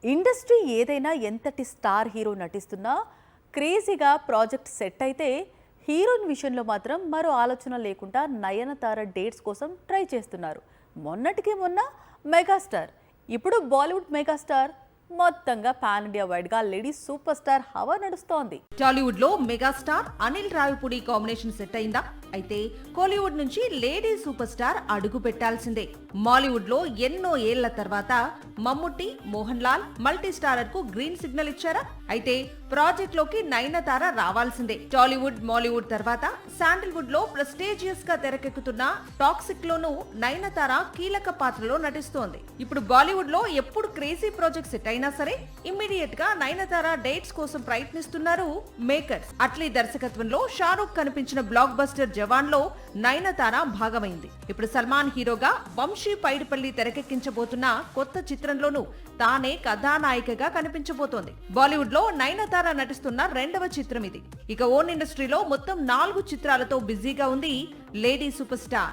Industry ఏదైనా ఎంతటి star hero నటిస్తున్నా క్రేజీగా ప్రాజెక్ట్ సెట్ అయితే హీరోయిన్ విషయంలో మాత్రం మరో ఆలోచన లేకుండా నయనతార డేట్స్ కోసం ట్రై చేస్తున్నారు. మొన్నటికి మొన్న మెగాస్టార్, ఇప్పుడు బాలీవుడ్ మెగాస్టార్, మొత్తంగా పాన్ ఇండియా వైడ్ గా లేడీ సూపర్ స్టార్ హవా నడుస్తోంది. టాలీవుడ్ లో megastar Anil Ravipudi combination set అయిందా? అయితే కోలీవుడ్ నుంచి లేడీ సూపర్ స్టార్ అడుగు పెట్టాల్సిందే. మాలీవుడ్ లో ఎన్నో ఏళ్ల తర్వాత మమ్ముట్టి, మోహన్ లాల్ మల్టీ స్టారర్ కు గ్రీన్ సిగ్నల్ ఇచ్చారా? అయితే ప్రాజెక్ట్ లోకి నయనతార రావాల్సిందే. టాలీవుడ్, మాలీవుడ్ తర్వాత శాండిల్వుడ్ లో ప్రెస్టీజియస్ గా తెరకెక్కుతున్న టాక్సిక్ లోనూ నయనతార కీలక పాత్రలో నటిస్తోంది. ఇప్పుడు బాలీవుడ్ లో ఎప్పుడు క్రేజీ ప్రాజెక్ట్ సెట్ అయినా సరే ఇమ్మీడియట్ గా నయనతార డేట్స్ కోసం ప్రయత్నిస్తున్నారు మేకర్స్. అట్లీ దర్శకత్వంలో షారూక్ కనిపించిన బ్లాక్ బస్టర్ జవాన్ లో నయనతార భాగమైంది. ఇప్పుడు సల్మాన్ హీరోగా వంశీ పైడిపల్లి తెరకెక్కించబోతున్న కొత్త చిత్రంలోనూ తానే కథానాయికగా కనిపించబోతోంది. బాలీవుడ్ లో నయనతార నటిస్తున్న రెండవ చిత్రం ఇది. ఇక ఓన్ ఇండస్ట్రీలో మొత్తం 4 చిత్రాలతో బిజీగా ఉంది లేడీ సూపర్ స్టార్.